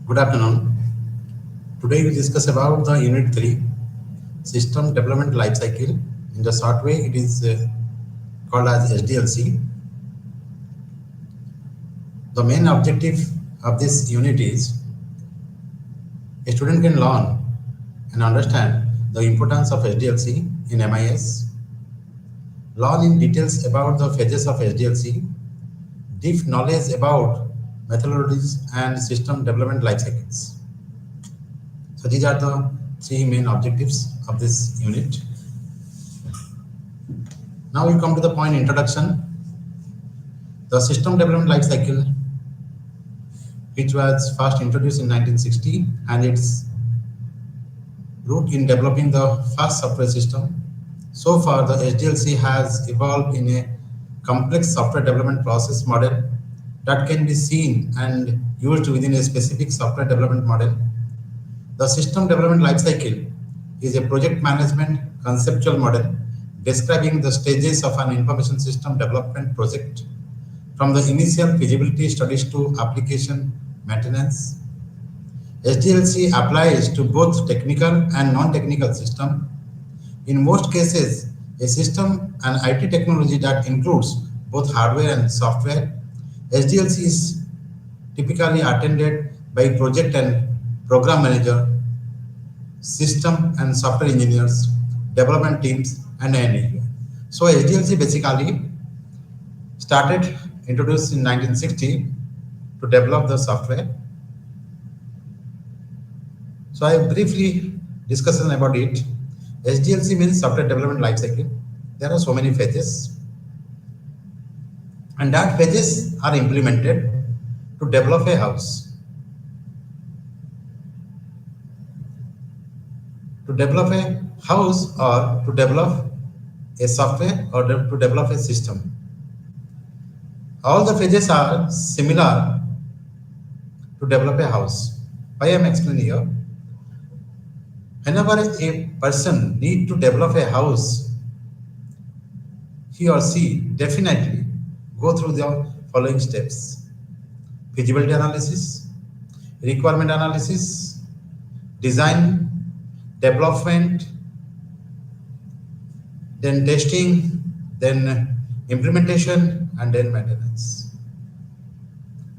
Good afternoon. Today we discuss about the Unit 3, System Development Lifecycle. In the short way, it is called as SDLC. The main objective of this unit is a student can learn and understand the importance of SDLC in MIS, learn in details about the phases of SDLC, deep knowledge about methodologies and system development life cycles. So these are the three main objectives of this unit. Now we come to the point introduction. The system development life cycle, which was first introduced in 1960 and its root in developing the first software system. So far, the SDLC has evolved in a complex software development process model that can be seen and used within a specific software development model. The system development lifecycle is a project management conceptual model describing the stages of an information system development project from the initial feasibility studies to application maintenance. SDLC applies to both technical and non-technical systems. In most cases, a system and IT technology that includes both hardware and software. SDLC is typically attended by project and program manager, system and software engineers, development teams, and end user. So SDLC basically started introduced in 1960 to develop the software. So I briefly discussed about it. SDLC means software development lifecycle. There are so many phases, and that phases are implemented to develop a house. To develop a house or to develop a software or to develop a system. All the phases are similar to develop a house. Why I am explaining here? Whenever a person needs to develop a house, he or she definitely go through the following steps: feasibility analysis, requirement analysis, design, development, then testing, then implementation, and then maintenance.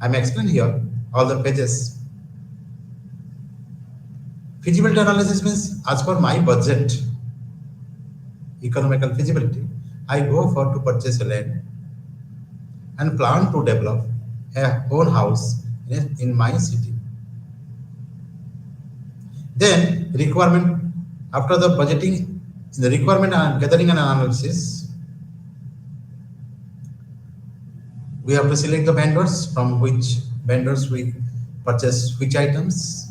I'm explaining here all the pages. Feasibility analysis means as per my budget, economical feasibility, I go for to purchase a land and plan to develop a own house in my city. Then requirement, after the budgeting, the requirement and gathering and analysis, we have to select the vendors, from which vendors we purchase which items.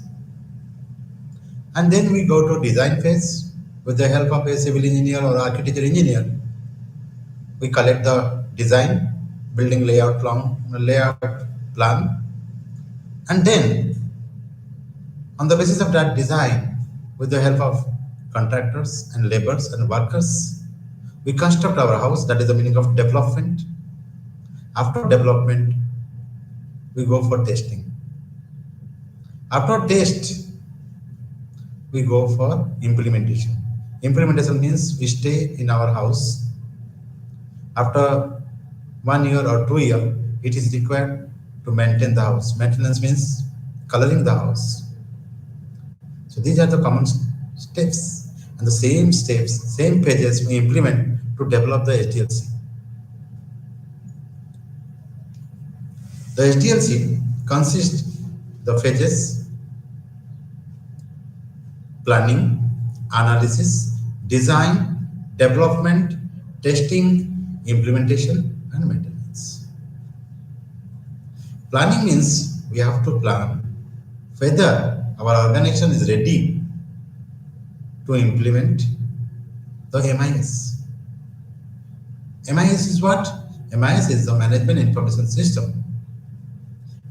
And then we go to design phase with the help of a civil engineer or architecture engineer. We collect the design, building layout plan, and then on the basis of that design, with the help of contractors and laborers and workers, we construct our house. That is the meaning of development. After development, we go for testing. After test, we go for implementation. Implementation means we stay in our house. After 1 year or 2 years, it is required to maintain the house. Maintenance means coloring the house. So these are the common steps, and the same steps, same pages we implement to develop the SDLC. The SDLC consists the phases: planning, analysis, design, development, testing, implementation, and maintenance. Planning means we have to plan whether our organization is ready to implement the MIS. MIS is what? MIS is the Management Information System.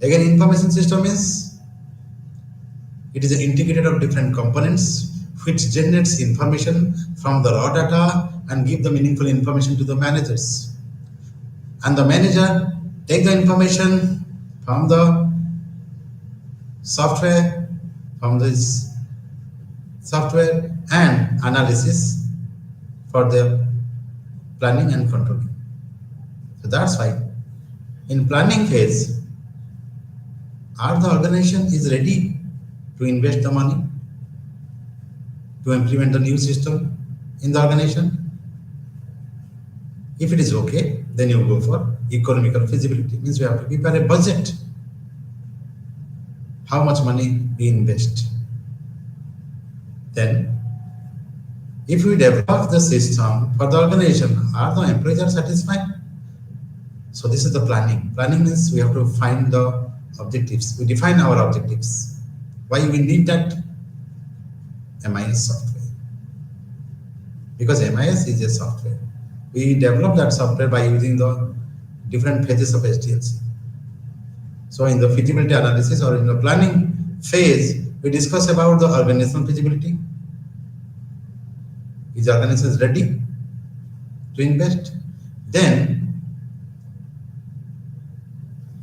Again, information system means it is integrated of different components which generates information from the raw data and give the meaningful information to the managers. And the manager take the information from the software, from this software and analysis for the planning and controlling. So that's why in planning phase, are the organization is ready to invest the money to implement the new system in the organization? If it is okay, then you go for economical feasibility. Means we have to prepare a budget. How much money we invest. Then, if we develop the system for the organization, are the employees are satisfied? So this is the planning. Planning means we have to find the objectives. We define our objectives. Why we need that MIS software? Because MIS is a software. We develop that software by using the different phases of SDLC. So in the feasibility analysis or in the planning phase, we discuss about the organizational feasibility. Is the organization ready to invest? Then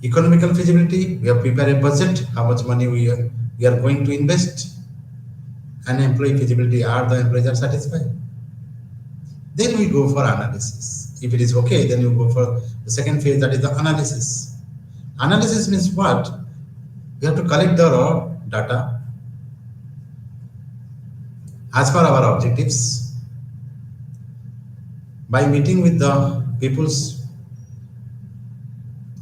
economical feasibility, we have prepared a budget, how much money we are going to invest. And employee feasibility, are the employees are satisfied? Then we go for analysis. If it is okay, then you go for the second phase, that is the analysis. Analysis means what? We have to collect the raw data as per our objectives by meeting with the peoples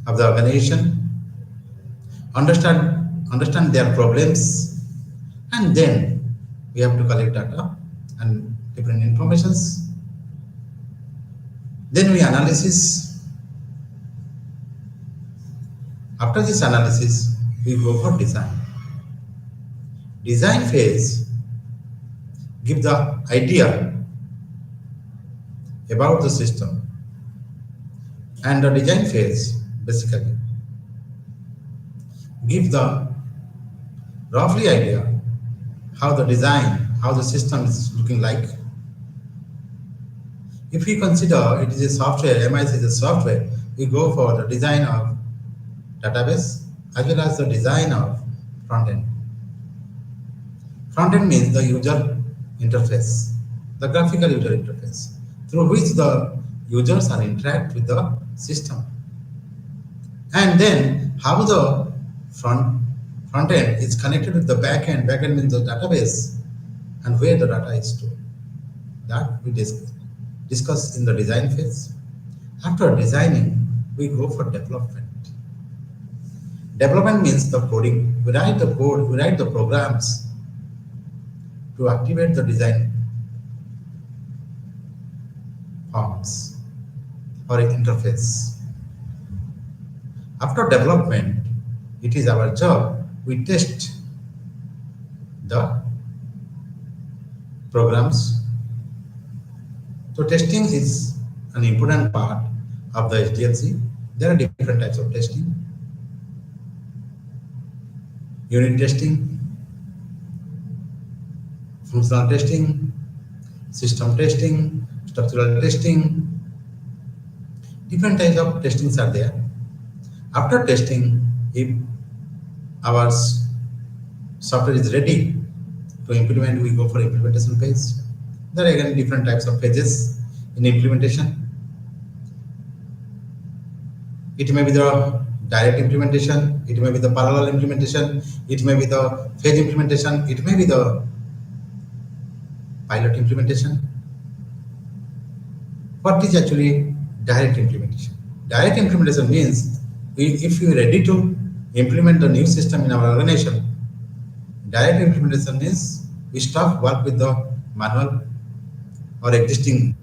of the organization, understand their problems, and then we have to collect data and different informations. Then we analysis. After this analysis, we go for design. Design phase give the idea about the system, and the design phase basically give the roughly idea how the design, how the system is looking like. If we consider it is a software, MIS is a software, we go for the design of database as well as the design of front end. Front end means the user interface, the graphical user interface, through which the users are interact with the system. And then how the front end is connected with the back end. Back end means the database and where the data is stored. That we discuss in the design phase. After designing, we go for development. Development means the coding. We write the code, we write the programs to activate the design forms or interface. After development, it is our job, we test the programs. So testing is an important part of the SDLC. There are different types of testing. Unit testing, functional testing, system testing, structural testing. Different types of testings are there. After testing, if our software is ready to implement, we go for implementation phase. There are again different types of phases in implementation. It may be the direct implementation, it may be the parallel implementation, it may be the phase implementation, it may be the pilot implementation. What is actually direct implementation? Direct implementation means if you are ready to implement the new system in our organization, direct implementation means we stop work with the manual or existing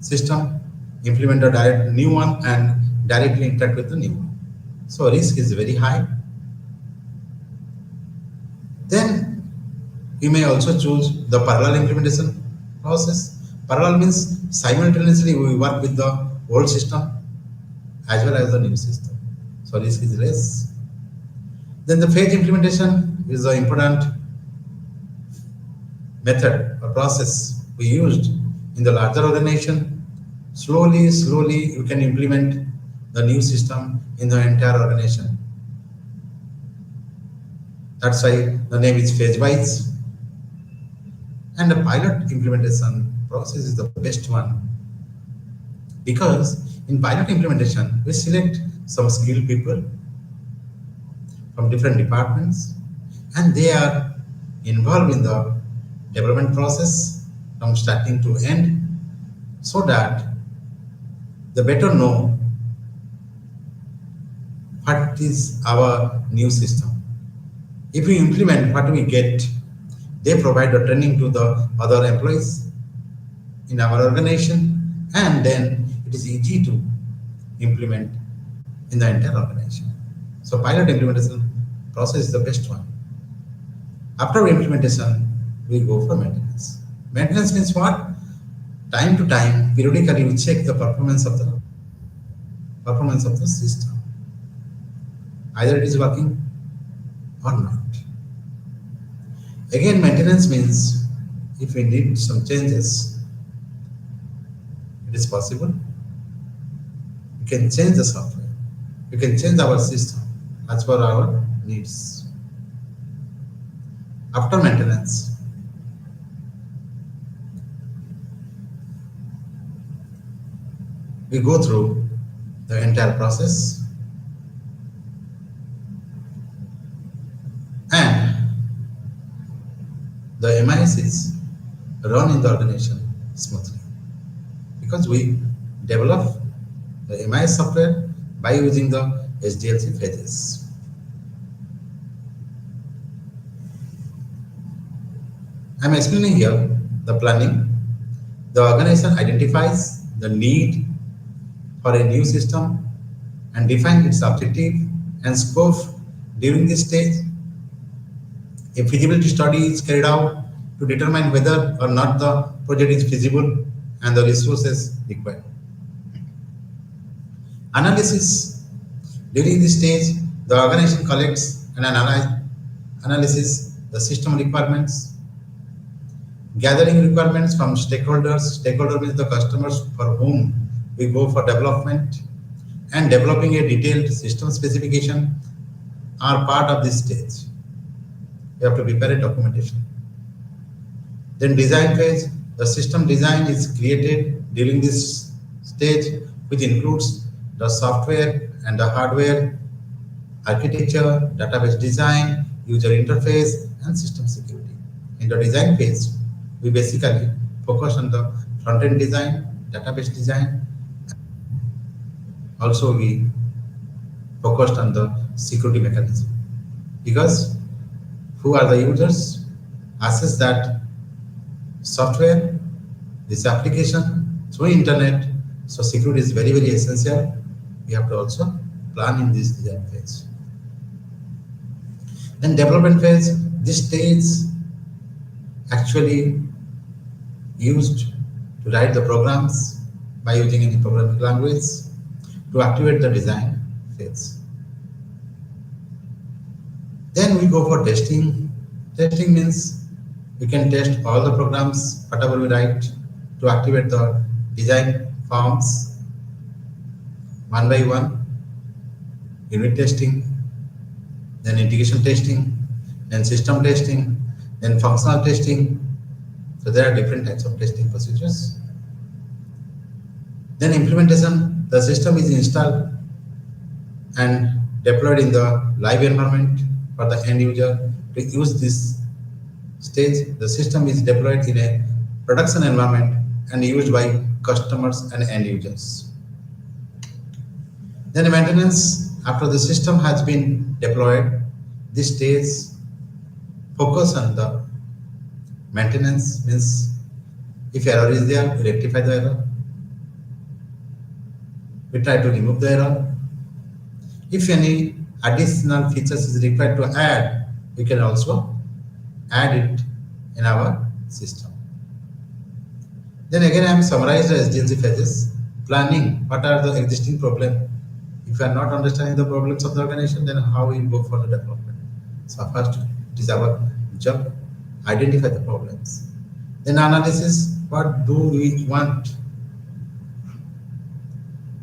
system, implement a direct new one and directly interact with the new one. So risk is very high. Then you may also choose the parallel implementation process. Parallel means simultaneously we work with the old system as well as the new system. So risk is less. Then the phase implementation is the important method or process we used in the larger organization. Slowly you can implement the new system in the entire organization. That's why the name is phase wise. And the pilot implementation process is the best one, because in pilot implementation, we select some skilled people from different departments, and they are involved in the development process from starting to end, so that they better know what is our new system. If we implement, what we get, they provide the training to the other employees in our organization, and then it is easy to implement in the entire organization. So pilot implementation process is the best one. After implementation, we go for maintenance. Maintenance means what? Time to time, periodically, we check the performance of the system. Either it is working or not. Again, maintenance means if we need some changes, it is possible. We can change the software. We can change our system as per our needs. After maintenance, we go through the entire process, and the MIS run in the organization smoothly, because we develop the MIS software by using the SDLC phases. I am explaining here the planning. The organization identifies the need for a new system and defines its objective and scope during this stage. A feasibility study is carried out to determine whether or not the project is feasible and the resources required. Analysis. During this stage, the organization collects and analyzes the system requirements, gathering requirements from stakeholders. Stakeholder means the customers for whom we go for development, and developing a detailed system specification are part of this stage. You have to prepare a documentation. Then design phase. The system design is created during this stage, which includes the software and the hardware, architecture, database design, user interface, and system security. In the design phase, we basically focus on the front-end design, database design. Also, we focused on the security mechanism, because who are the users? Access that software, this application through internet. So security is very, very essential. We have to also plan in this design phase. Then development phase. This stage actually used to write the programs by using any programming language to activate the design phase. Then we go for testing. Testing means we can test all the programs, whatever we write, to activate the design forms one by one. Unit testing, then integration testing, then system testing, then functional testing. So there are different types of testing procedures. Then implementation. The system is installed and deployed in the live environment for the end user to use this stage. The system is deployed in a production environment and used by customers and end users. Then maintenance. After the system has been deployed, this stage focus on the maintenance. Means if error is there, we rectify the error. We try to remove the error. If any additional features is required to add, we can also add it in our system. Then again, I am summarized the SDLC phases. Planning. What are the existing problems? If you are not understanding the problems of the organization, then how we go for the development? So first, it is our job, identify the problems. Then analysis. What do we want?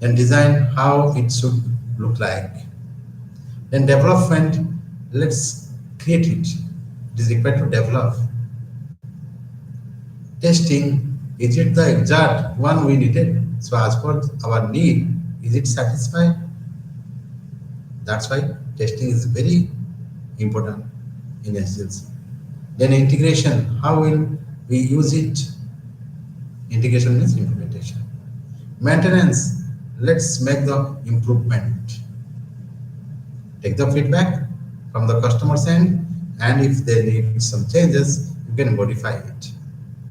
Then design how it should look like. Then development. Let's create it. It is required to develop. Testing, is it the exact one we needed? So as per our need, is it satisfied? That's why testing is very important in SDLC. Then integration, how will we use it? Integration means implementation. Maintenance, let's make the improvement. Take the feedback from the customer's end, and if they need some changes, you can modify it.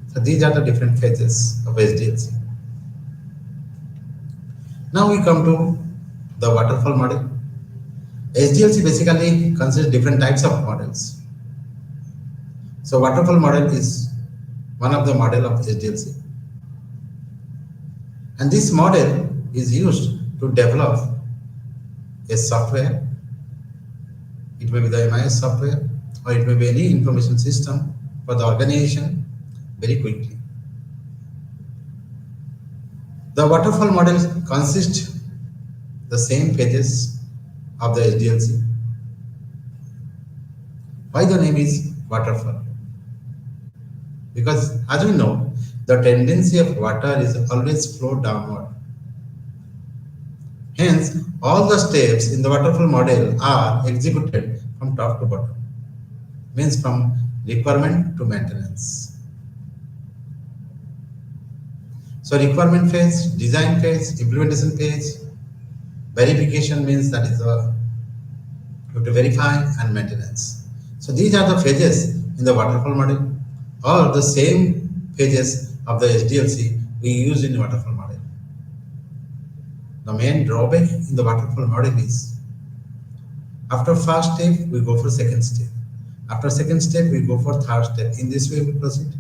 So these are the different phases of SDLC. Now we come to the waterfall model. SDLC basically consists different types of models. So waterfall model is one of the model of SDLC. And this model is used to develop a software. It may be the MIS software, or it may be any information system for the organization very quickly. The waterfall model consists the same pages of the SDLC. Why the name is waterfall? Because as we know, the tendency of water is always flow downward. Hence, all the steps in the waterfall model are executed from top to bottom, means from requirement to maintenance. So requirement phase, design phase, implementation phase, verification means that is you have to verify, and maintenance. So these are the phases in the waterfall model, or the same phases of the SDLC we use in the waterfall model. The main drawback in the waterfall model is after first step we go for second step. After second step we go for third step. In this way we proceed.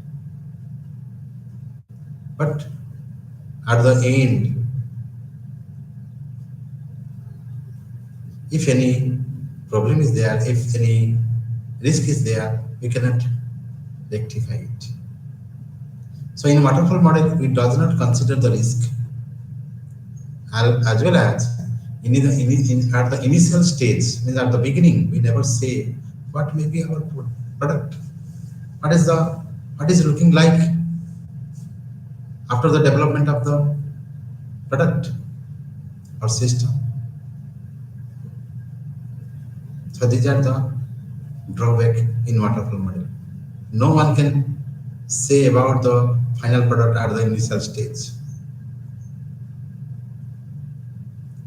But at the end, if any problem is there, if any risk is there, we cannot rectify it. So in waterfall model, it does not consider the risk, as well as at the initial stage, means at the beginning, we never say what may be our product, what is looking like after the development of the product or system. So these are the drawback in waterfall model. No one can say about the final product at the initial stage.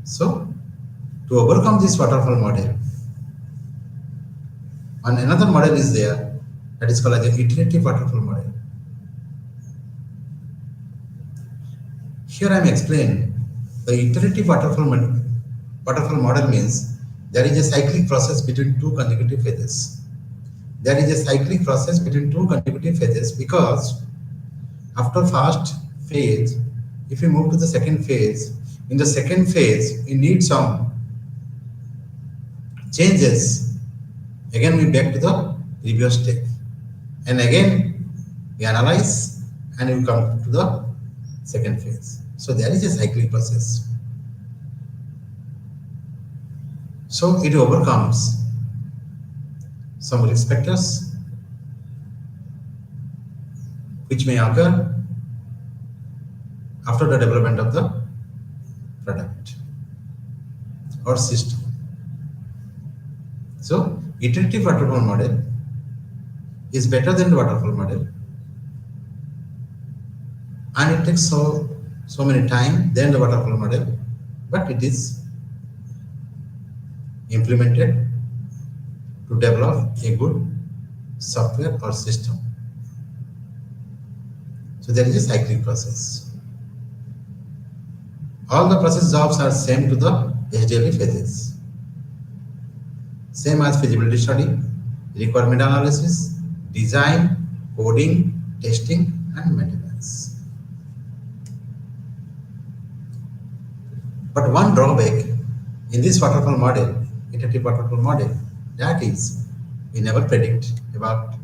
So to overcome this waterfall model, and another model is there that is called as the iterative waterfall model. Here I am explaining the iterative waterfall model means there is a cyclic process between two consecutive phases. There is a cyclic process between two consecutive phases because after first phase, if we move to the second phase, in the second phase, we need some changes. Again, we back to the previous step. And again, we analyze and we come to the second phase. So there is a cyclic process. So it overcomes some risk factors which may occur after the development of the product or system. So iterative waterfall model is better than the waterfall model, and it takes so many time than the waterfall model, but it is implemented to develop a good software or system. So there is a cyclic process. All the process jobs are same to the SDLC phases. Same as feasibility study, requirement analysis, design, coding, testing, and maintenance. But one drawback in this waterfall model, iterative waterfall model, that is, we never predict about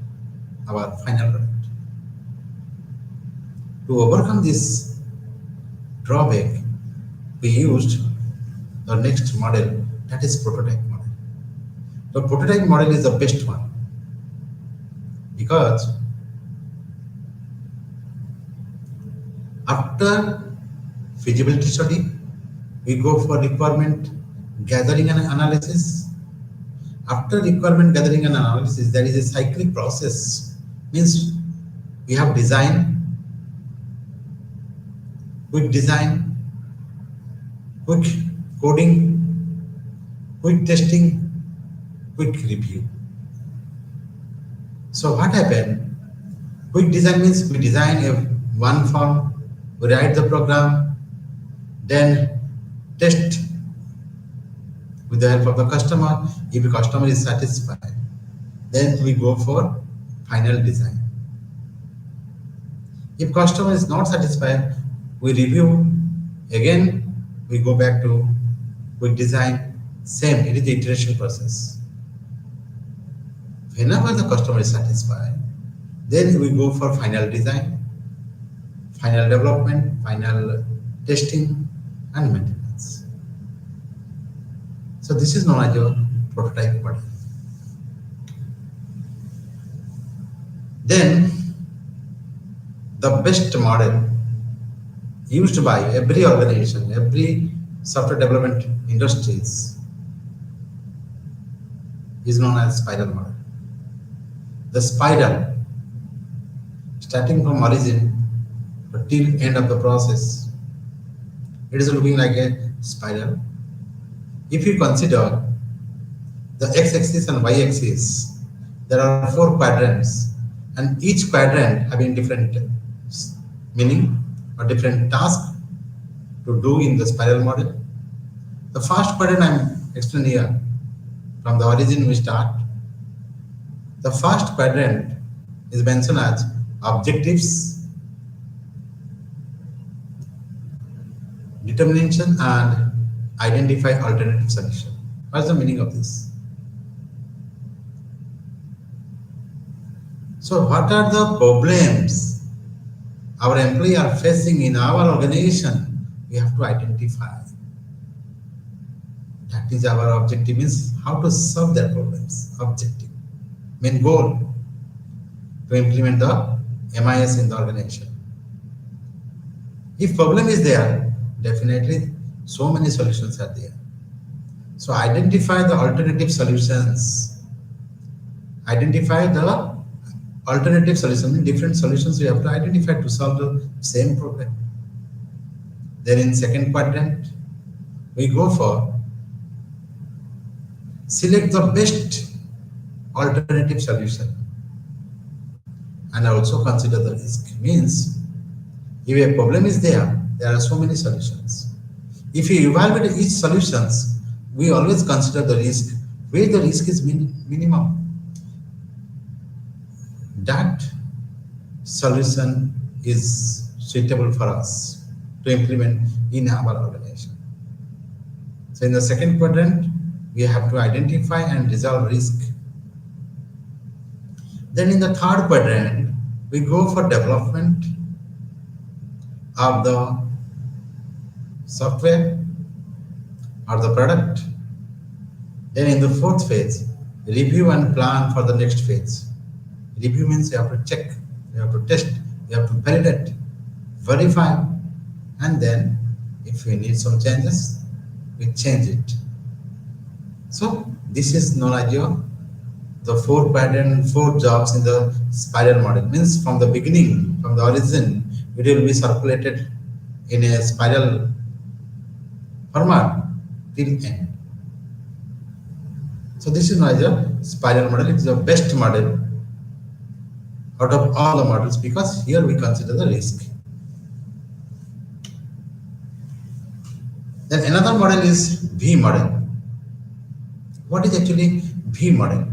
our final product. To overcome this drawback, we used the next model, that is prototype model. The prototype model is the best one Because after feasibility study, we go for requirement gathering and analysis. After requirement gathering and analysis, there is a cyclic process. Means we have quick design, quick coding, quick testing, quick review. So what happened? Quick design means we design one form, we write the program, then test with the help of the customer. If the customer is satisfied, then we go for final design. If customer is not satisfied, we review again, we go back to quick design. Same, it is the iteration process. Whenever the customer is satisfied, then we go for final design, final development, final testing, and maintenance. So this is known as your prototype model. Then the best model used by every organization, every software development industries is known as spiral model. The spiral, starting from origin till end of the process, it is looking like a spiral. If you consider the x-axis and y-axis, there are 4 quadrants, and each quadrant having different meaning or different task to do in the spiral model. The first quadrant I am explaining here, from the origin we start. The first quadrant is mentioned as objectives, determination, and identify alternative solution. What's the meaning of this? So what are the problems our employees are facing in our organization? We have to identify. That is our objective, means how to solve their problems. Objective, main goal, to implement the MIS in the organization. If problem is there, definitely so many solutions are there. So identify the alternative solutions. Identify the alternative solutions, different solutions we have to identify to solve the same problem. Then in second quadrant, we go for select the best alternative solution and also consider the risk. Means if a problem is there, there are so many solutions. If you evaluate each solutions, we always consider the risk, where the risk is minimum. That solution is suitable for us to implement in our organization. So in the second quadrant, we have to identify and resolve risk. Then in the third quadrant, we go for development of the software or the product. Then in the fourth phase, review and plan for the next phase. Review means you have to check, you have to test, you have to validate, verify, and then if we need some changes, we change it. So this is known as the 4 quadrant, 4 jobs in the spiral model. Means from the beginning, from the origin, it will be circulated in a spiral format till end. So this is known as a spiral model. It is the best model out of all the models because here we consider the risk. Then another model is V model. What is actually V model?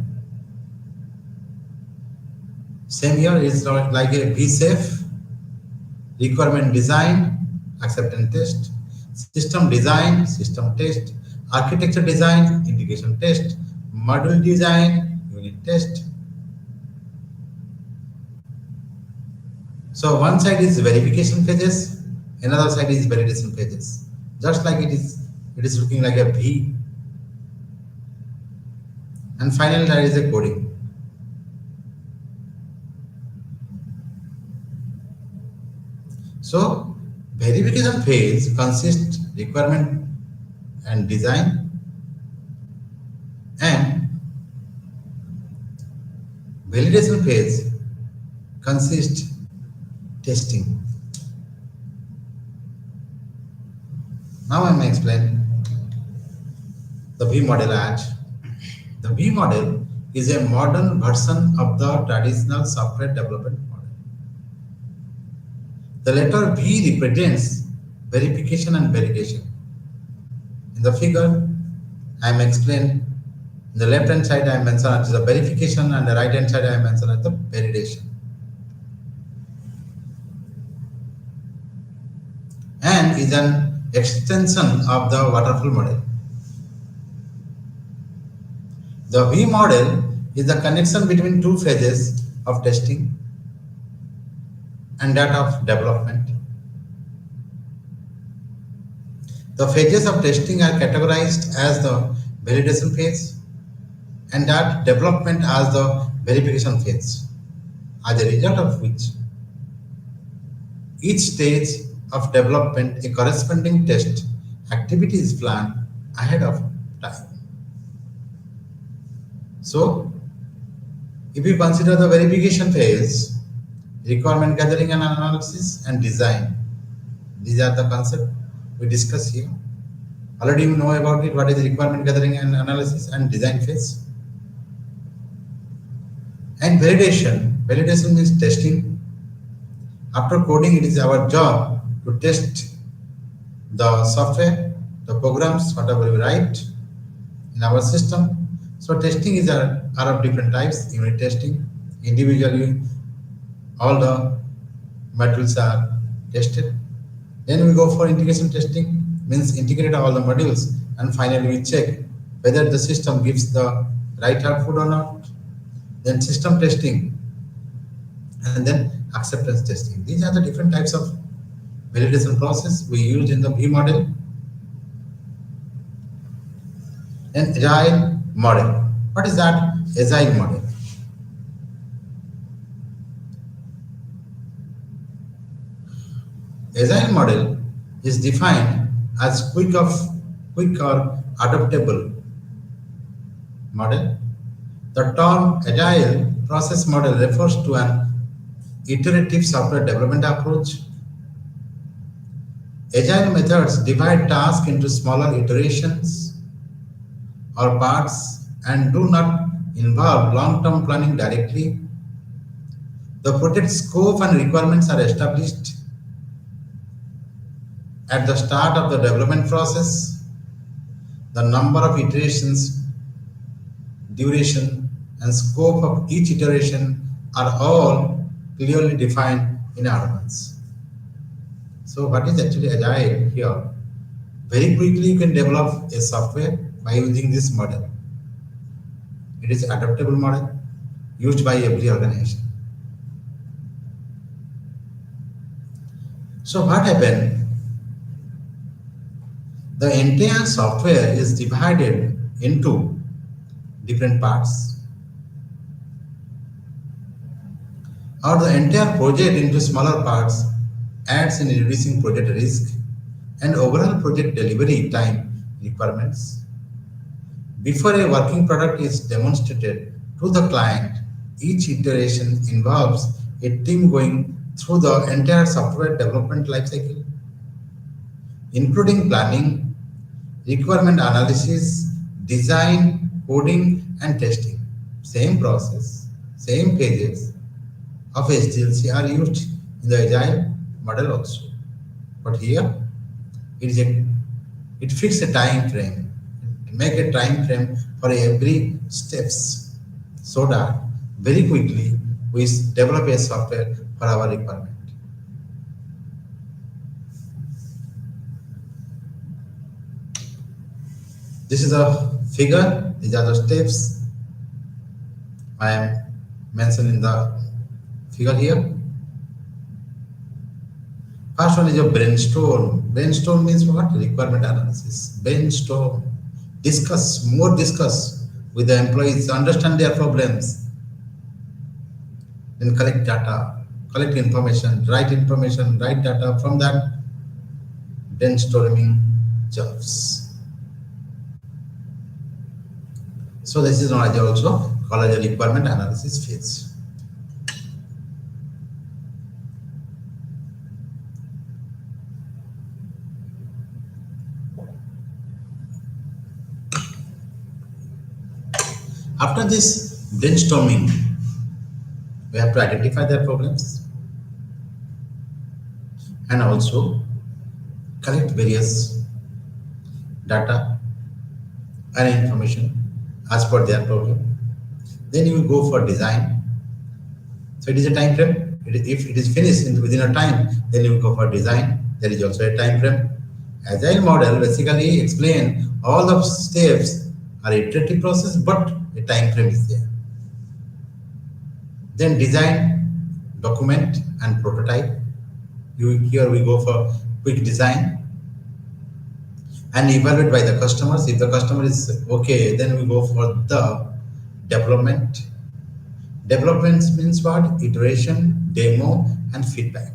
Same here is like a V safe, requirement design, acceptance test, system design, system test, architecture design, integration test, module design, unit test. So one side is verification phases, another side is validation phases. Just like it is looking like a V. And finally there is a coding. So verification phase consists requirement and design, and validation phase consists testing. Now I may explain the V model at. The V model is a modern version of the traditional software development model. The letter V represents verification and validation. In the figure, I am explained. In the left hand side, I am mentioned as the verification, and the right hand side, I am mentioned as the validation. And is an extension of the waterfall model. The V model is the connection between two phases of testing and that of development. The phases of testing are categorized as the validation phase and that development as the verification phase, as a result of which each stage of development a corresponding test activity is planned ahead of time. So, if you consider the verification phase, requirement gathering and analysis and design, these are the concepts we discuss here. Already you know about it, what is requirement gathering and analysis and design phase. And validation means testing. After coding, it is our job to test the software, the programs, whatever we write in our system. So testing are of different types. Unit testing, individually, all the modules are tested. Then we go for integration testing, means integrate all the modules, and finally we check whether the system gives the right output or not. Then system testing, and then acceptance testing. These are the different types of validation process we use in the V model. And agile model. What is that agile model? Agile model is defined as quick or adaptable model. The term agile process model refers to an iterative software development approach. Agile methods divide tasks into smaller iterations or parts and do not involve long-term planning directly. The project scope and requirements are established at the start of the development process. The number of iterations, duration, and scope of each iteration are all clearly defined in advance. So what is actually agile here? Very quickly you can develop a software by using this model. It is adaptable model used by every organization. So what happened? The entire software is divided into different parts, or the entire project into smaller parts adds in reducing project risk and overall project delivery time requirements. Before a working product is demonstrated to the client, each iteration involves a team going through the entire software development lifecycle, including planning, requirement analysis, design, coding, and testing. Same process, same phases of SDLC are used in the agile model also. But here, it fixes a time frame. Make a time frame for every steps so that very quickly we develop a software for our requirement. This is a figure. These are the steps I am mentioning in the figure here. First one is a brainstorm. Brainstorm means what? Requirement analysis. Brainstorm. Discuss with the employees, understand their problems. Then collect data. collect information, write data from that brainstorming jobs. So this is known as also called as a requirement analysis phase. After this brainstorming, we have to identify their problems and also collect various data and information as per their problem. Then you will go for design. So it is a time frame. If it is finished within a time, then you will go for design. There is also a time frame. Agile model basically explain all the steps are iterative process, but a time frame is there. Then design, document and prototype. Here we go for quick design and evaluate by the customers. If the customer is okay, then we go for the development. Development means what? Iteration, demo and feedback.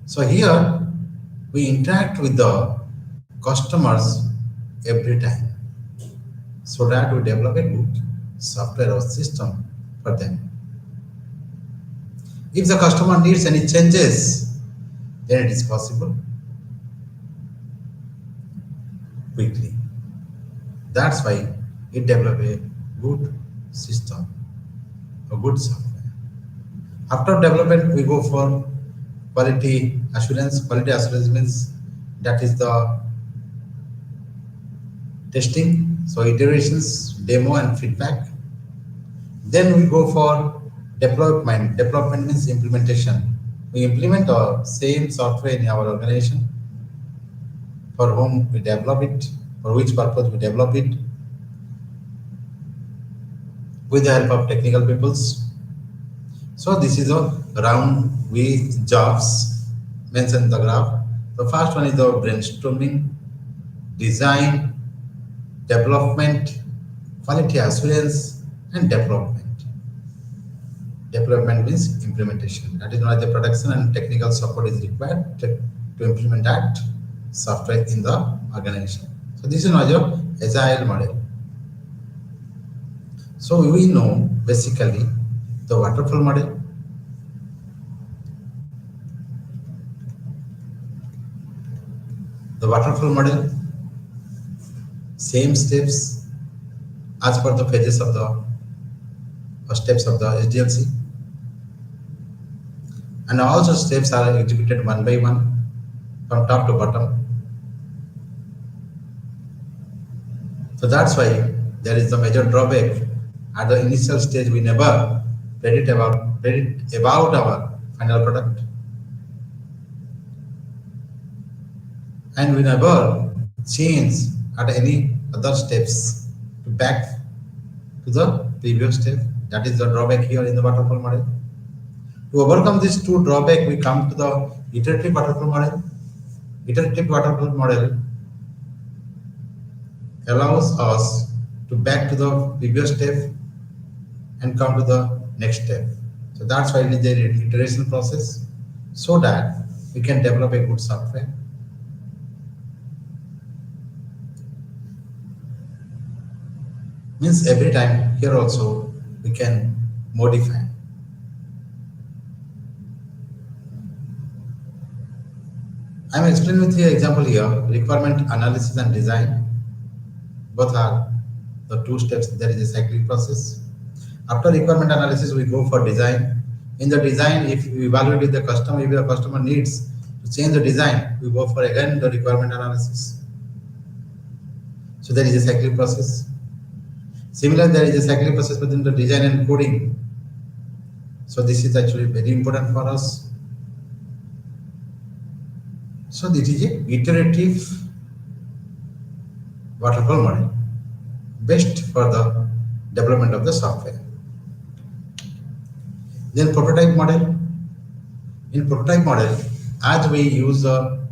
So here we interact with the customers every time so that we develop a good software or system for them. If the customer needs any changes, then it is possible quickly. That's why it develop a good system, a good software. After development, we go for quality assurance. Quality assurance means that is the testing, so iterations, demo and feedback. Then we go for development. Development means implementation. We implement the same software in our organization, for whom we develop it, for which purpose we develop it, with the help of technical peoples. So this is a round with jobs mentioned in the graph. The first one is the brainstorming, design, development, quality assurance, and development. Development means implementation. That is why the production and technical support is required to implement that software in the organization. So this is now your agile model. So we know basically the waterfall model. The waterfall model, same steps as per the phases of the steps of the SDLC, and all the steps are executed one by one from top to bottom. So that's why there is a major drawback. At the initial stage, we never predict about our final product, and we never change at any other steps to back to the previous step. That is the drawback here in the waterfall model. To overcome these two drawbacks, we come to the iterative waterfall model. Iterative waterfall model allows us to back to the previous step and come to the next step. So that's why it is an iteration process, so that we can develop a good software. Means every time here also we can modify. I am explaining with you example here, requirement analysis and design. Both are the two steps. There is a cyclic process. After requirement analysis, we go for design. In the design, if we evaluate with the customer, if the customer needs to change the design, we go for again the requirement analysis. So there is a cyclic process. Similarly, there is a cyclic process within the design and coding. So this is actually very important for us. So this is a iterative waterfall model, best for the development of the software. Then prototype model. In prototype model, as we use the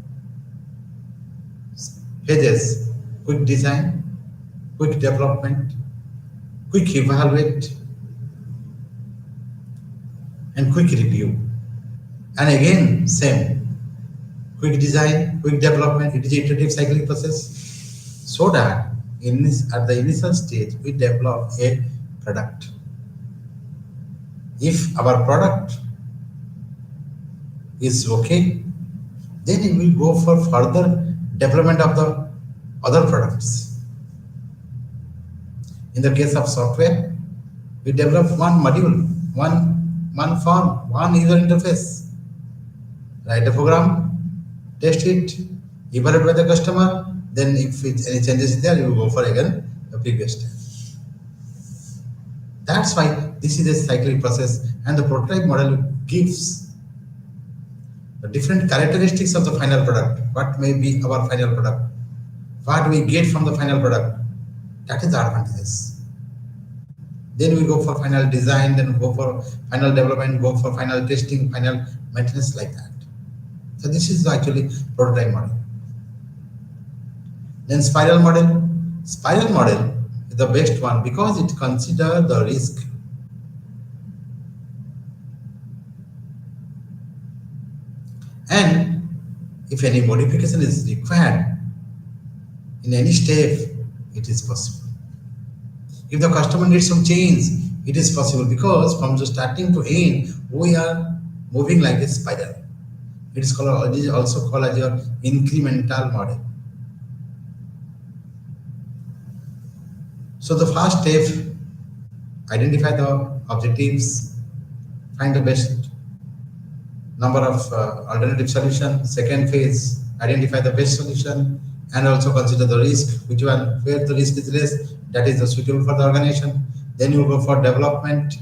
phases, quick design, quick development, quick evaluate, and quick review. And again, same, quick design, quick development, it is iterative cyclic process, so that at the initial stage, we develop a product. If our product is okay, then we will go for further development of the other products. In the case of software, we develop one module, one form, one user interface. Write a program, test it, evaluate by the customer, then if any changes is there, you will go for again the previous step. That's why this is a cyclic process, and the prototype model gives the different characteristics of the final product. What may be our final product? What we get from the final product? That is the advantages. Then we go for final design, then go for final development, go for final testing, final maintenance, like that. So this is actually prototype model. Then spiral model. Spiral model is the best one because it considers the risk. And if any modification is required in any step, it is possible. If the customer needs some change, it is possible, because from the starting to end, we are moving like a spiral. It is also called as your incremental model. So the first step, identify the objectives, find the best number of alternative solutions. Second phase, identify the best solution and also consider the risk, which one, where the risk is less, that is the suitable for the organization. Then you go for development,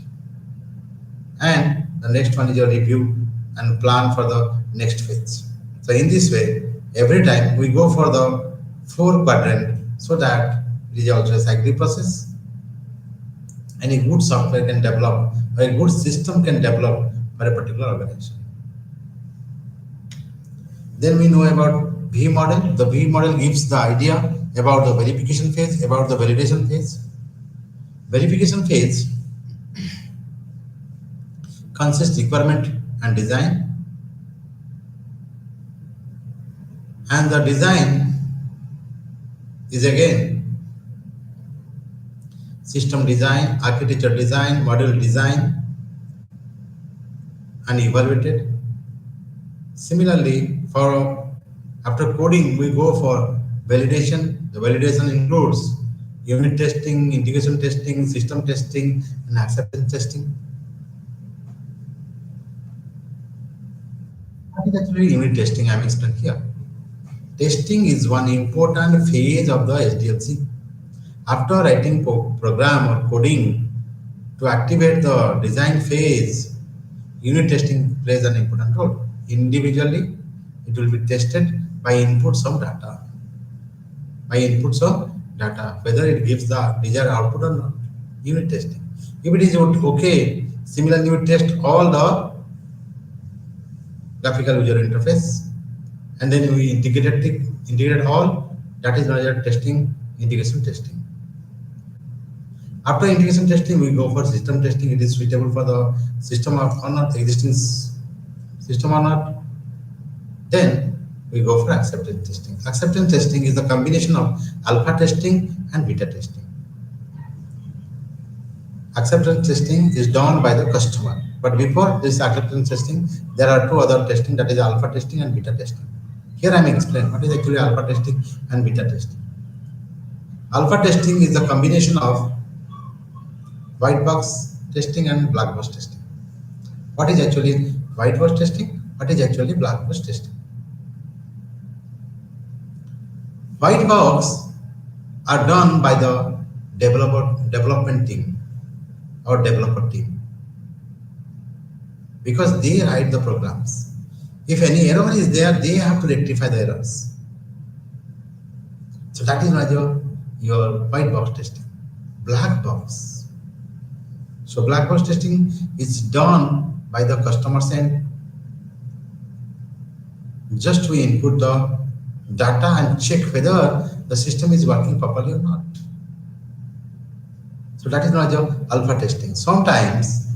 and the next one is your review and plan for the next phase. So in this way, every time we go for the 4 quadrant, so that it is also a cyclic process. And a good software can develop, or a good system can develop for a particular organization. Then we know about V model. The V model gives the idea about the verification phase, about the validation phase. Verification phase consists requirement and design. And the design is again system design, architecture design, module design, and evaluated. Similarly, after coding, we go for validation. The validation includes unit testing, integration testing, system testing, and acceptance testing. What is actually unit testing? I am explaining here. Testing is one important phase of the SDLC. After writing program or coding, to activate the design phase, unit testing plays an important role. Individually, it will be tested by inputs of data. Whether it gives the desired output or not. Unit testing. If it is okay, similarly we test all the graphical user interface, and then we integrate all. That is another testing, integration testing. After integration testing, we go for system testing. It is suitable for the system or not, existing system or not. Then we go for acceptance testing. Acceptance testing is the combination of alpha testing and beta testing. Acceptance testing is done by the customer. But before this acceptance testing, there are 2 other testing, that is alpha testing and beta testing. Here I am explaining what is actually alpha testing and beta testing. Alpha testing is the combination of white box testing and black box testing. What is actually white box testing? What is actually black box testing? White box are done by the development team or developer team, because they write the programs. If any error is there, they have to rectify the errors. So that is why your white box testing. Black box. So black box testing is done by the customer end. Just we input the data and check whether the system is working properly or not. So that is not your alpha testing. Sometimes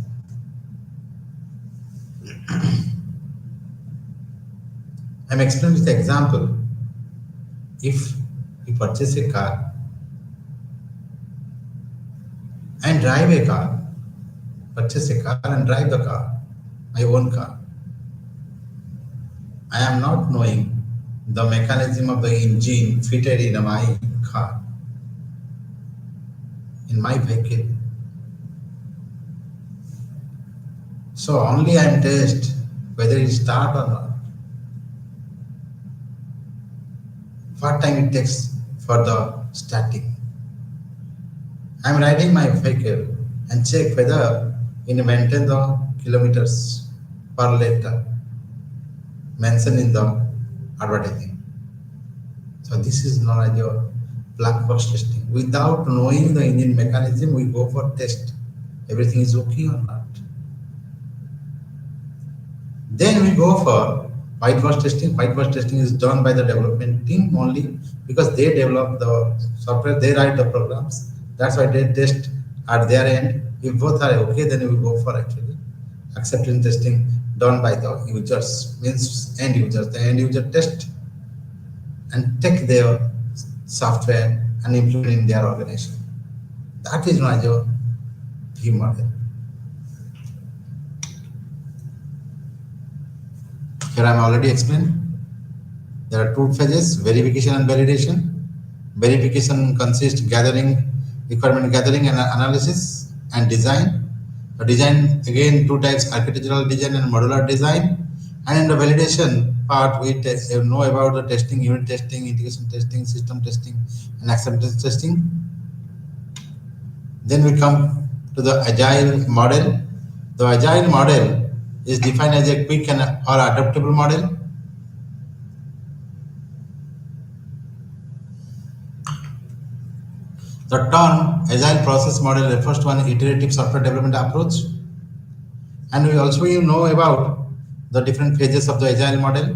I'm explaining with the example. If you purchase a car and drive a car, purchase a car and drive the car, my own car, I am not knowing the mechanism of the engine fitted in my car, in my vehicle. So only I am test whether it start or not. What time it takes for the starting. I am riding my vehicle and check whether it maintain the kilometers per liter mentioned in the advertising. So this is known as your black box testing. Without knowing the engine mechanism, we go for test. Everything is okay or not. Then we go for white box testing. White box testing is done by the development team only because they develop the software, they write the programs. That's why they test at their end. If both are okay, then we go for actually acceptance testing done by the users, means end users. The end user test and take their software and implement in their organization. That is known as your V model. Here I am already explained. There are two phases, verification and validation. Verification consists gathering, requirement gathering and analysis and design. The design, again, two types, architectural design and modular design. And in the validation part, we know about the testing, unit testing, integration testing, system testing, and acceptance testing. Then we come to the agile model. The agile model is defined as a quick and or adaptable model. The term agile process model refers to an iterative software development approach. And we also know about the different phases of the agile model.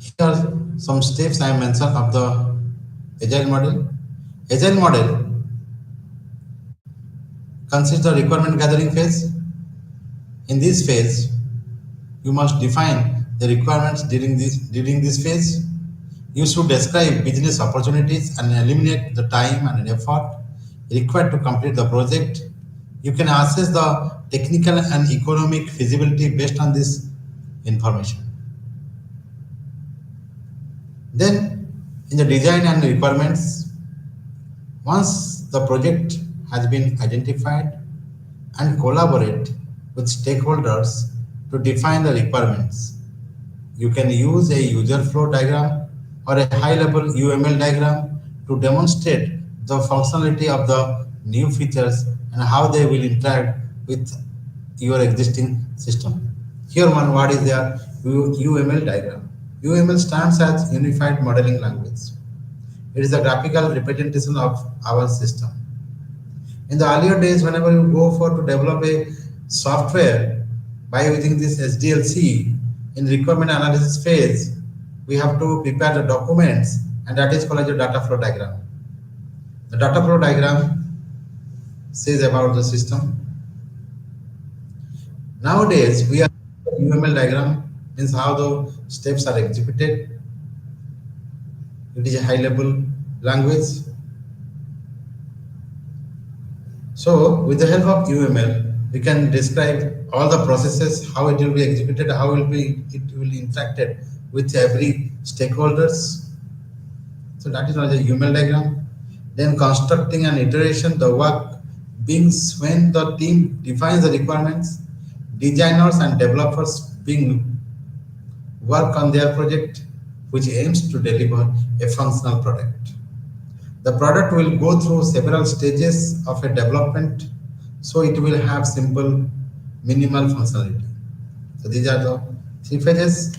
Here are some steps I mentioned of the agile model. Agile model consists of requirement gathering phase. In this phase, you must define the requirements during this phase. You should describe business opportunities and eliminate the time and effort required to complete the project. You can assess the technical and economic feasibility based on this information. Then, in the design and requirements, once the project has been identified and collaborate with stakeholders to define the requirements, you can use a user flow diagram or a high-level UML diagram to demonstrate the functionality of the new features and how they will interact with your existing system. Here one word is there, UML diagram. UML stands as Unified Modeling Language. It is a graphical representation of our system. In the earlier days, whenever you go for to develop a software by using this SDLC in requirement analysis phase, we have to prepare the documents, and that is called as a data flow diagram. The data flow diagram says about the system. Nowadays, we are UML diagram means how the steps are executed. It is a high-level language. So, with the help of UML, we can describe all the processes, how it will be executed, how it will be interacted with every stakeholders. So that is not a UML diagram. Then constructing an iteration, the work begins when the team defines the requirements, designers and developers being work on their project, which aims to deliver a functional product. The product will go through several stages of a development, so it will have simple, minimal functionality. So these are the three phases.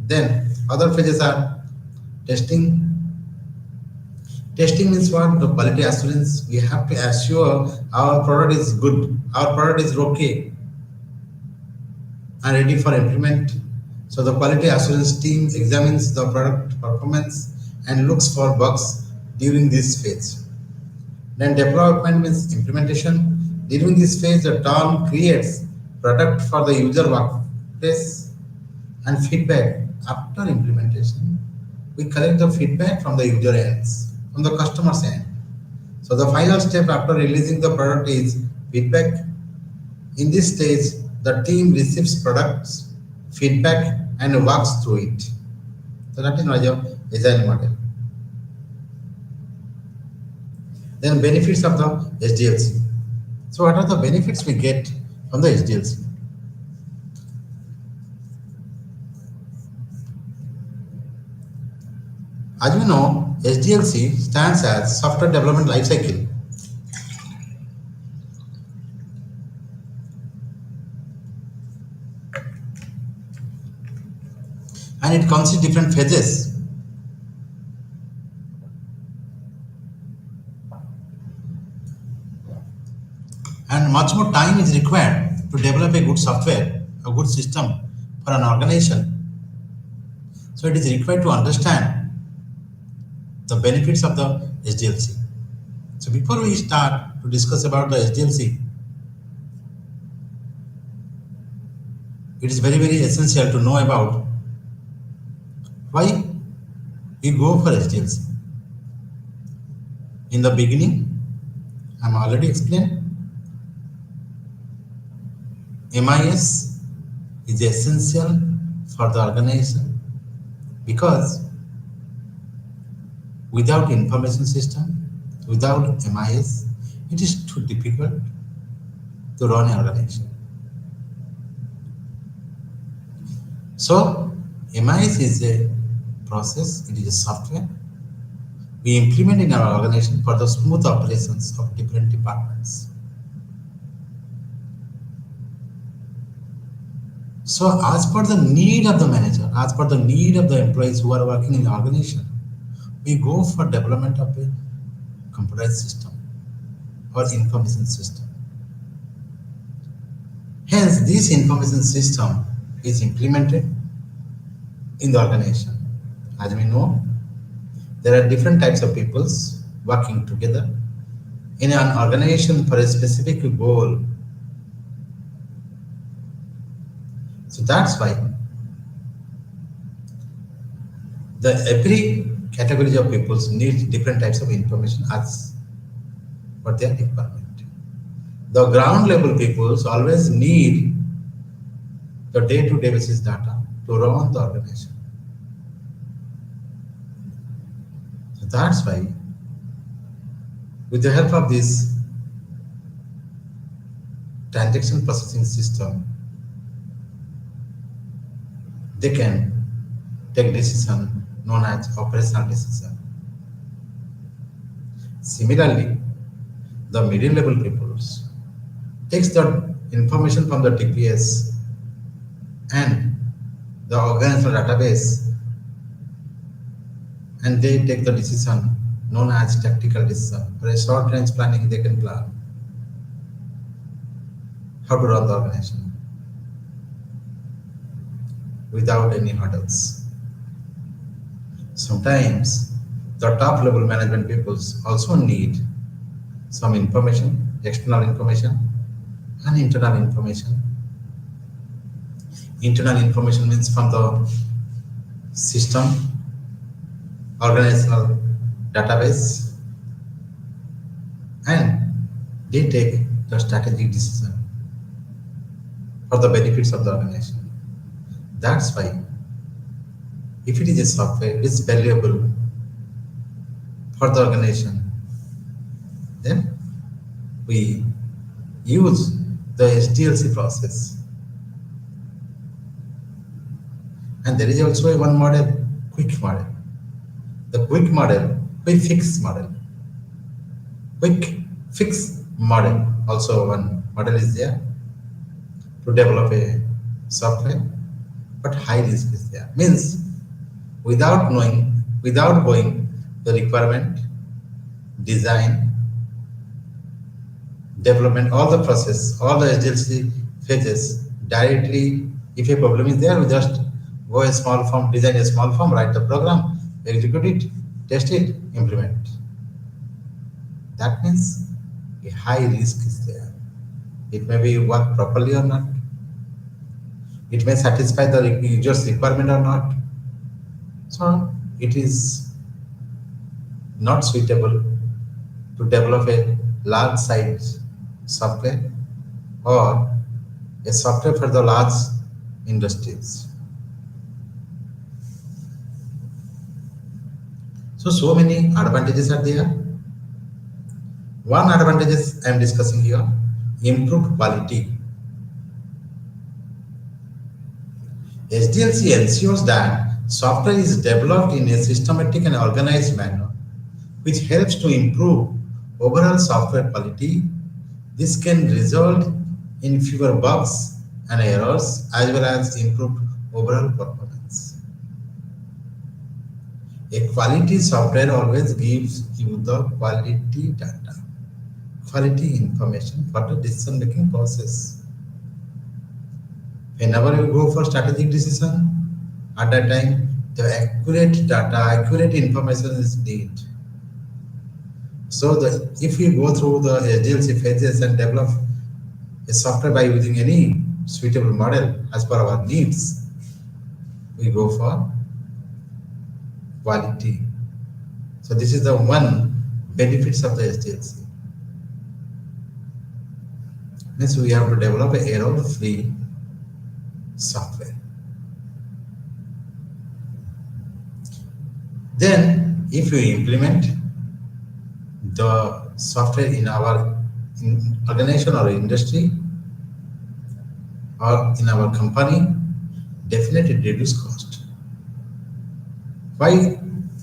Then other phases are testing. Testing means what? The quality assurance. We have to assure our product is good, our product is okay and ready for implement. So the quality assurance team examines the product performance and looks for bugs during this phase. Then development means implementation. During this phase, the term creates product for the user workplace and feedback. After implementation, we collect the feedback from the user ends, from the customer's end. So the final step after releasing the product is feedback. In this stage, the team receives products, feedback, and works through it. So that is my agile model. Then benefits of the SDLC. So what are the benefits we get from the SDLC? As we know, SDLC stands as Software Development Lifecycle. And it consists of different phases. And much more time is required to develop a good software, a good system for an organization. So it is required to understand the benefits of the SDLC. So before we start to discuss about the SDLC, it is very, very essential to know about why we go for SDLC. In the beginning, I'm already explained, MIS is essential for the organization because without information system, without MIS, it is too difficult to run an organization. So MIS is a process, it is a software we implement in our organization for the smooth operations of different departments. So as per the need of the manager, as per the need of the employees who are working in the organization, we go for development of a computerized system or information system. Hence, this information system is implemented in the organization. As we know, there are different types of peoples working together in an organization for a specific goal. So that's why every category of peoples need different types of information as per their requirement. The ground level peoples always need the day-to-day basis data to run the organization. So that's why, with the help of this transaction processing system, they can take decision known as operational decision. Similarly, the middle level peoples takes the information from the TPS and the organizational database, and they take the decision known as tactical decision. For a short range planning, they can plan how to run the organization without any hurdles. Sometimes the top level management peoples also need some information, external information and internal information. Internal information means from the system, organizational database, and they take the strategic decision for the benefits of the organization. That's why, if it is a software, it is valuable for the organization. Then we use the SDLC process. And there is also one model, quick model. The quick model, quick fix model. Quick fix model, also one model is there to develop a software, but high risk is there. Means without knowing, without going the requirement, design, development, all the process, all the SDLC phases, directly, if a problem is there, we just go a small form, design a small form, write the program, execute it, test it, implement. That means a high risk is there. It may be work properly or not. It may satisfy the user's requirement or not. So it is not suitable to develop a large size software or a software for the large industries. So many advantages are there. One advantage I am discussing here, improved quality. SDLC ensures that software is developed in a systematic and organized manner, which helps to improve overall software quality. This can result in fewer bugs and errors as well as improved overall performance. A quality software always gives you the quality data, quality information for the decision making process. Whenever you go for strategic decision, at that time, the accurate data, accurate information is needed. So if we go through the SDLC phases and develop a software by using any suitable model as per our needs, we go for quality. So this is the one benefits of the SDLC. Means we have to develop an error-free software. Then, if we implement the software in our organization or industry or in our company, definitely reduce cost. Why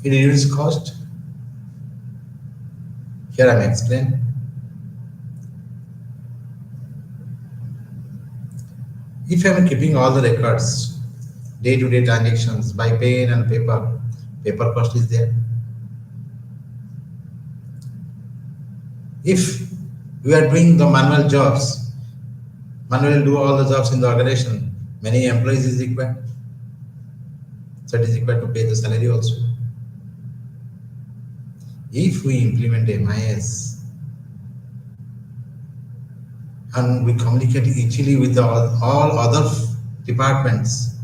it reduces cost? Here I am explaining. If I am keeping all the records, day-to-day transactions by pen and paper cost is there. If we are doing the manual jobs, manually do all the jobs in the organization, many employees is required. So it is required to pay the salary also. If we implement MIS and we communicate easily with all other departments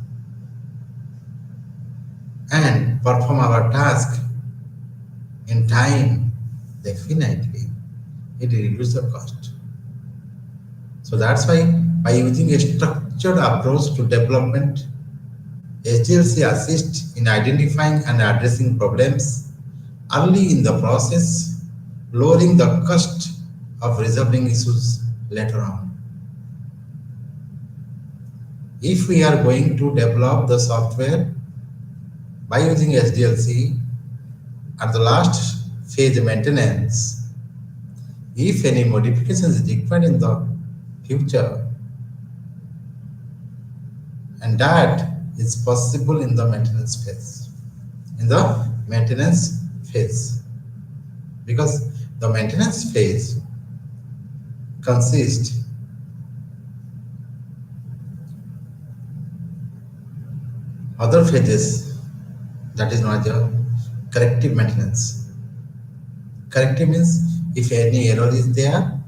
and perform our task in time, definitely it reduces the cost. So that's why by using a structured approach to development, SDLC assists in identifying and addressing problems early in the process, lowering the cost of resolving issues later on. If we are going to develop the software by using SDLC at the last phase maintenance, if any modification is required in the future, and that is possible in the maintenance phase. Because the maintenance phase consists other phases, that is not the corrective maintenance. Corrective means if any error is there,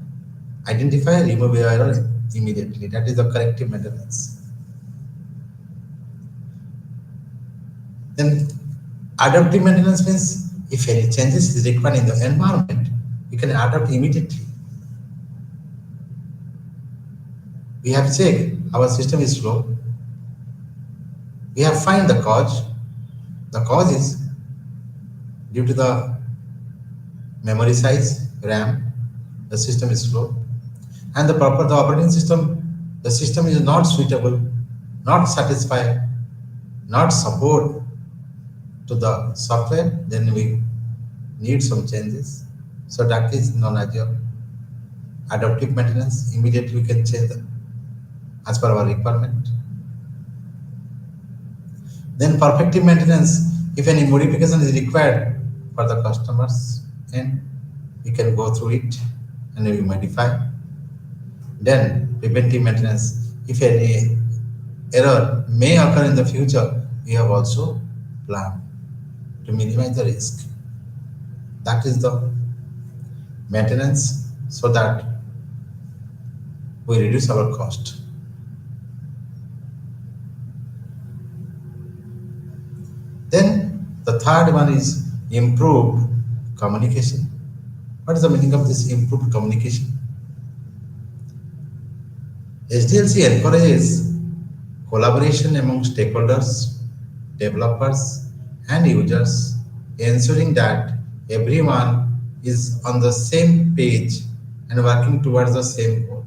identify, remove the error immediately. That is the corrective maintenance. Then adaptive maintenance means if any changes is required in the environment, you can adapt immediately. We have checked our system is slow. We have find the cause. The cause is due to the memory size, RAM, the system is slow. And the operating system, the system is not suitable, not satisfied, not support to the software, then we need some changes. So that is known as your adaptive maintenance. Immediately we can change as per our requirement. Then perfective maintenance, if any modification is required for the customers, and we can go through it and we modify. Then preventive maintenance, if any error may occur in the future, we have also planned to minimize the risk. That is the maintenance so that we reduce our cost. Then the third one is improved communication. What is the meaning of this improved communication? SDLC encourages collaboration among stakeholders, developers, and users, ensuring that everyone is on the same page and working towards the same goal.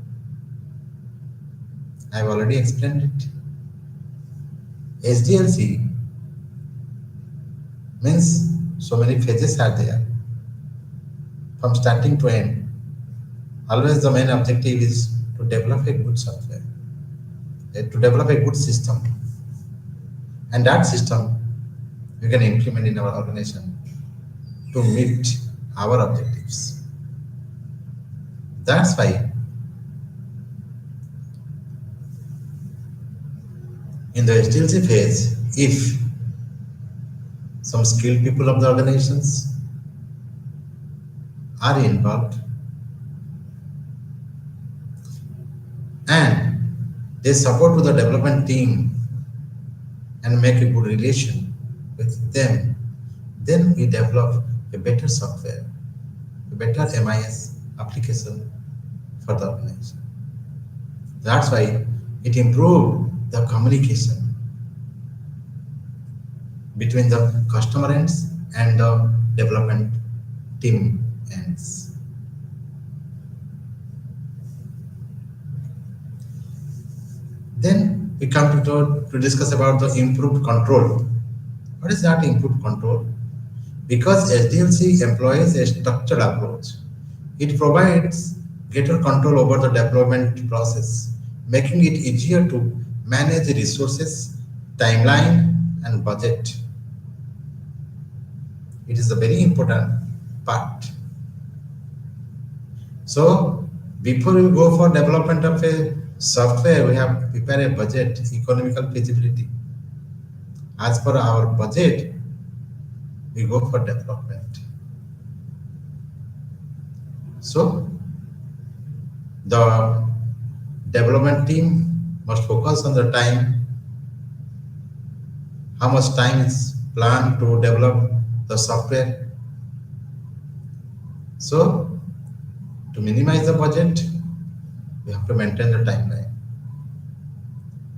I've already explained it. SDLC means so many phases are there from starting to end. Always the main objective is to develop a good software, to develop a good system, and that system we can implement in our organization to meet our objectives. That's why in the SDLC phase, if some skilled people of the organizations are involved and they support to the development team and make a good relation with them, then we develop a better software, a better MIS application for the organization. That's why it improved the communication between the customer ends and the development team ends. Then we come to discuss about the improved control. What is that improved control? Because SDLC employs a structured approach, it provides greater control over the development process, making it easier to manage resources, timeline, and budget. It is a very important part. So, before we go for development of a software, we have to prepare a budget, economical feasibility. As per our budget, we go for development. So, the development team must focus on the time, how much time is planned to develop the software. So, to minimize the budget, we have to maintain the timeline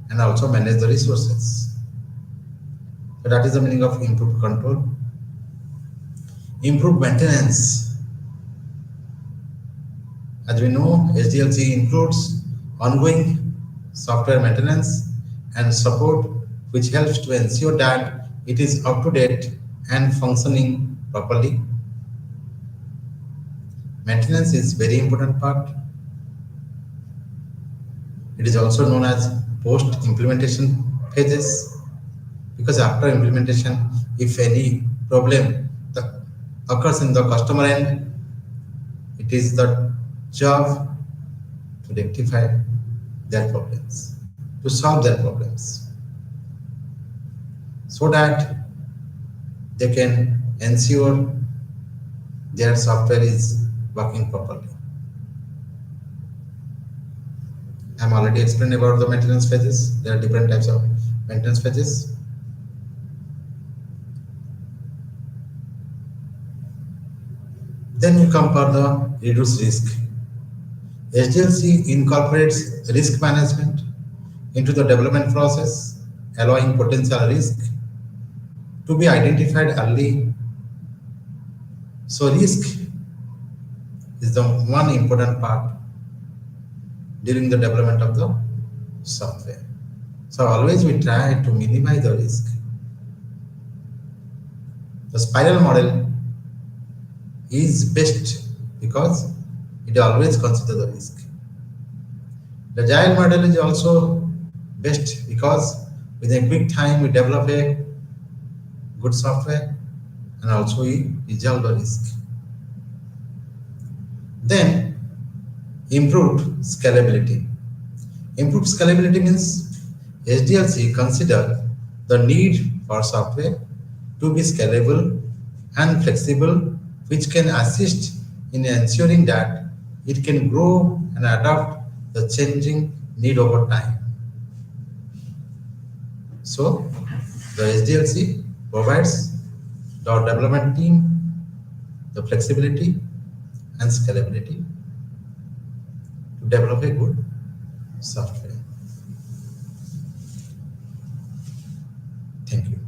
and also manage the resources. So that is the meaning of improved control. Improved maintenance. As we know, SDLC includes ongoing software maintenance and support, which helps to ensure that it is up to date and functioning properly. Maintenance is very important part. It is also known as post-implementation phases, because after implementation, if any problem occurs in the customer end, it is the job to rectify their problems, to solve their problems, so that they can ensure their software is working properly. I'm already explained about the maintenance phases. There are different types of maintenance phases. Then you come for the reduced risk. SDLC incorporates risk management into the development process, allowing potential risk to be identified early. So risk is the one important part during the development of the software. So always we try to minimize the risk. The spiral model is best because it always considers the risk. The agile model is also best because within a quick time we develop a good software and also we resolve the risk. Then improved scalability. Improved scalability means SDLC consider the need for software to be scalable and flexible, which can assist in ensuring that it can grow and adapt the changing need over time. So the SDLC provides the development team the flexibility and scalability to develop a good software. Thank you.